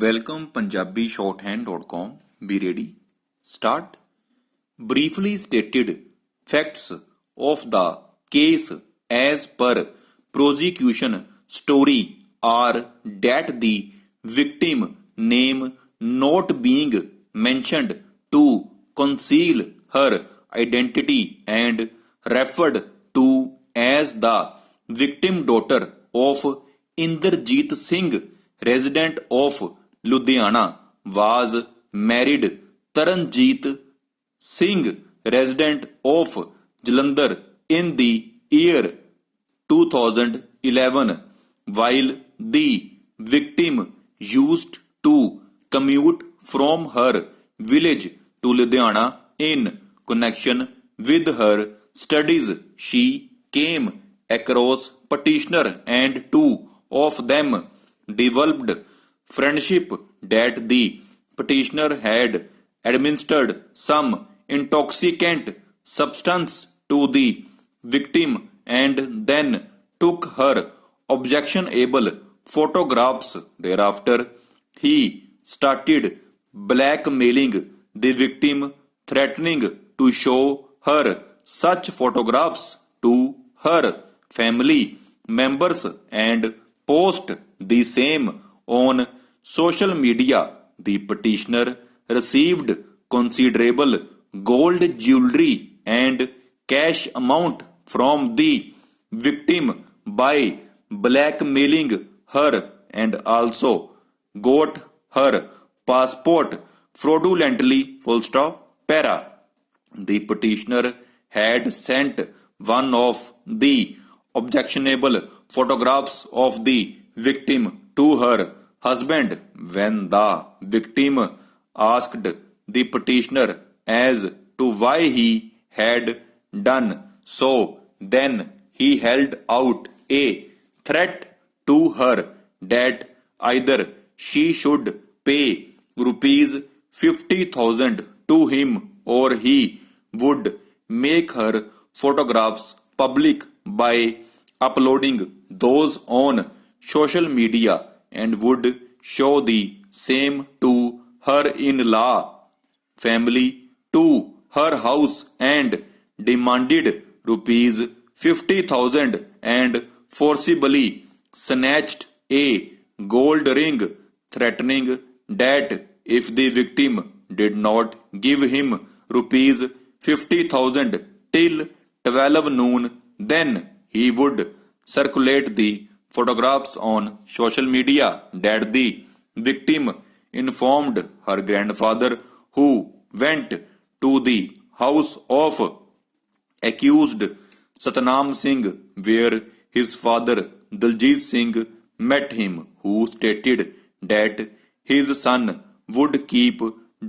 Welcome punjabishorthand.com. Be ready. Start. Briefly stated facts of the case as per prosecution story are that the victim name not being mentioned to conceal her identity and referred to as the victim daughter of Inderjeet Singh, resident of Ludhiana, was married Taranjeet Singh, resident of Jalandhar, in the year 2011, while the victim used to commute from her village to Ludhiana in connection with her studies. She came across petitioner and two of them developed friendship that the petitioner had administered some intoxicant substance to the victim and then took her objectionable photographs. Thereafter, he started blackmailing the victim, threatening to show her such photographs to her family members and post the same on social media. The petitioner received considerable gold jewelry and cash amount from the victim by blackmailing her and also got her passport fraudulently. Para. The petitioner had sent one of the objectionable photographs of the victim to her husband. When the victim asked the petitioner as to why he had done so, then he held out a threat to her that either she should pay rupees 50,000 to him or he would make her photographs public by uploading those on social media and would show the same to her in-law family, to her house, and demanded rupees 50,000 and forcibly snatched a gold ring, threatening that if the victim did not give him rupees 50,000 till 12 noon, then he would circulate the photographs on social media. That the victim informed her grandfather, who went to the house of accused Satnam Singh, where his father Daljit Singh met him, who stated that his son would keep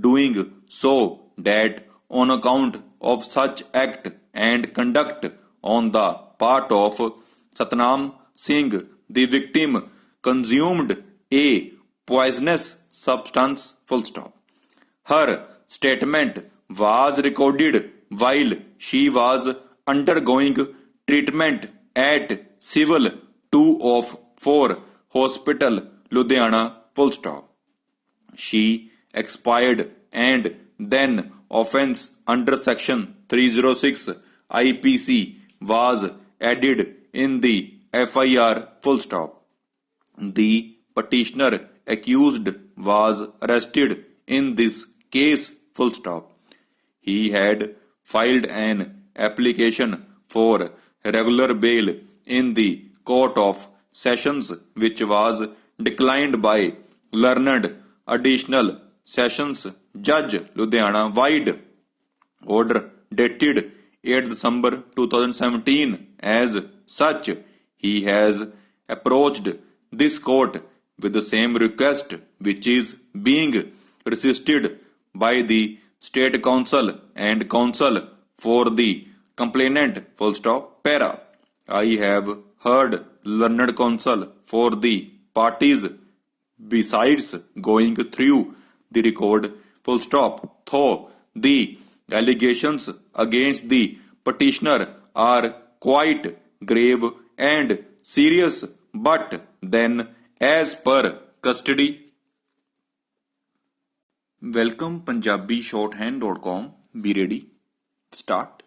doing so, that on account of such act and conduct on the part of Satnam Singh, the victim consumed a poisonous substance. Her statement was recorded while she was undergoing treatment at Civil 2 of 4 Hospital, Ludhiana. She expired and then offence under section 306 IPC was added in the FIR. The petitioner accused was arrested in this case. He had filed an application for regular bail in the Court of Sessions, which was declined by Learned Additional Sessions Judge, Ludhiana. Wide order dated 8 December 2017. As such, he has approached this court with the same request, which is being resisted by the State Council and Counsel for the complainant. Para. I have heard learned counsel for the parties besides going through the record. Though the allegations against the petitioner are quite grave and serious, but then as per custody Welcome punjabishorthand.com. Be ready. Start.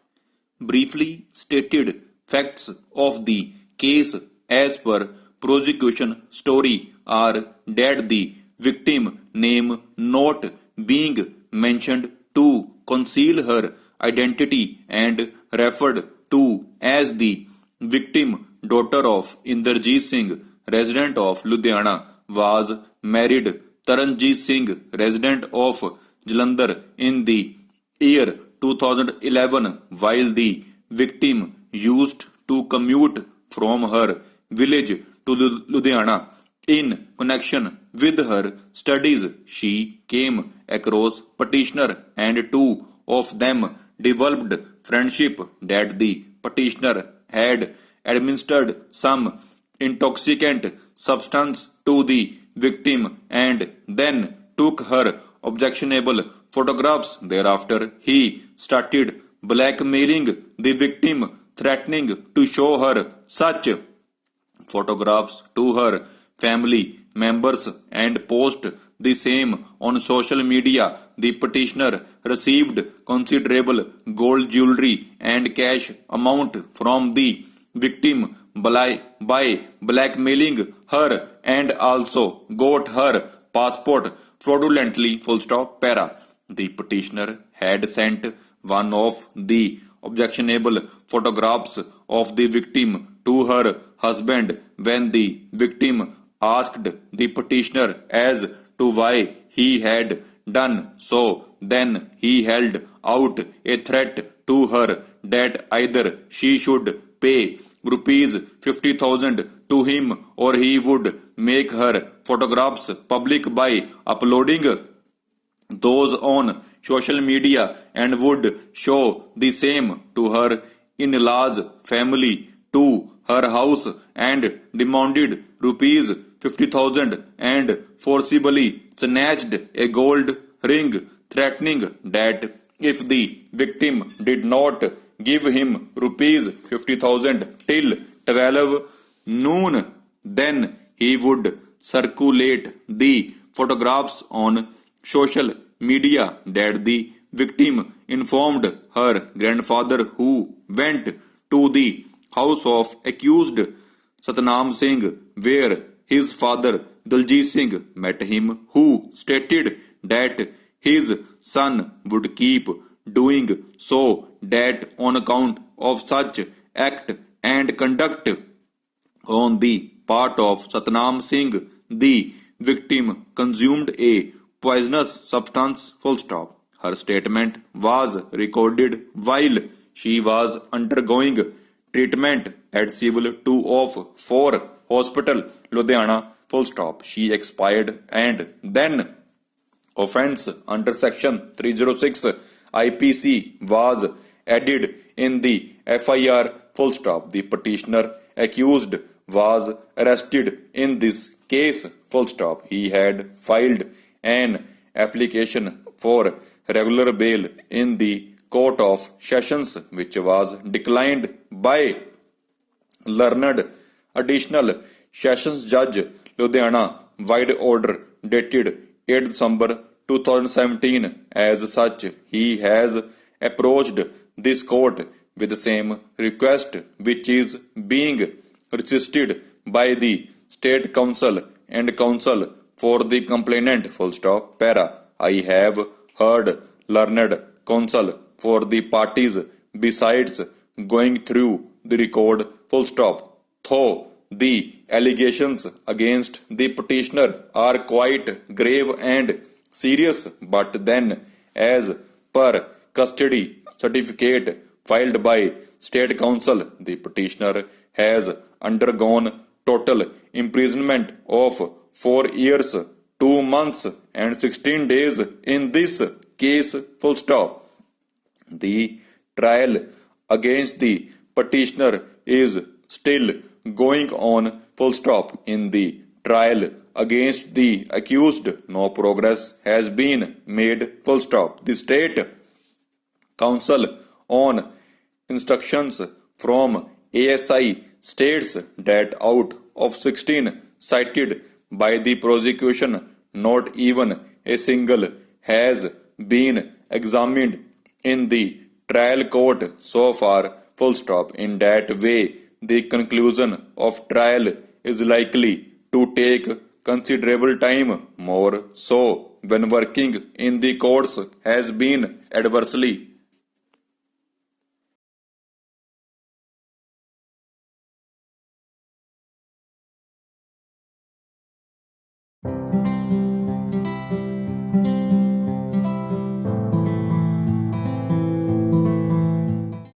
Briefly stated facts of the case as per prosecution story are that the victim name not being mentioned to conceal her identity and referred to as the victim daughter of Inderjeet Singh, resident of Ludhiana, was married Taranjeet Singh, resident of Jalandhar, in the year 2011, while the victim used to commute from her village to Ludhiana. In connection with her studies, she came across petitioner and two of them developed friendship that the petitioner had administered some intoxicant substance to the victim and then took her objectionable photographs. Thereafter, he started blackmailing the victim, threatening to show her such photographs to her family members and post the same on social media. The petitioner received considerable gold jewelry and cash amount from the victim by blackmailing her and also got her passport fraudulently. Full stop. Para. The petitioner had sent one of the objectionable photographs of the victim to her husband. When the victim asked the petitioner as to why he had done so, then he held out a threat to her that either she should pay rupees 50,000 to him or he would make her photographs public by uploading those on social media and would show the same to her in-laws family to her house and demanded rupees 50,000 and forcibly snatched a gold ring, threatening that if the victim did not give him rupees 50,000 till 12 noon, then he would circulate the photographs on social media. That the victim informed her grandfather, who went to the house of accused Satnam Singh, where his father Daljit Singh met him, who stated that his son would keep doing so, that on account of such act and conduct on the part of Satnam Singh, the victim consumed a poisonous substance. Full stop. Her statement was recorded while she was undergoing treatment at Civil 2 of 4 Hospital, Ludhiana. Full stop. She expired and then offence under section 306 IPC was added in the FIR. Full stop. The petitioner accused was arrested in this case. Full stop. He had filed an application for regular bail in the Court of Sessions, which was declined by learned additional Sessions Judge, Ludhiana, wide order dated 8 December 2017. As such, he has approached this court with the same request, which is being resisted by the State Counsel and Counsel for the complainant. Full stop. Para. I have heard learned counsel for the parties besides going through the record. Full stop. Though the allegations against the petitioner are quite grave and serious, but then, as per custody certificate filed by State Counsel, the petitioner has undergone total imprisonment of 4 years, 2 months and 16 days in this case. Full stop. The trial against the petitioner is still going on. Full stop. In the trial against the accused, no progress has been made. Full stop. The State Counsel, on instructions from ASI, states that out of 16 cited by the prosecution, not even a single has been examined in the trial court so far, full stop. In that way, the conclusion of trial is likely to take considerable time. More so when working in the courts has been adversely.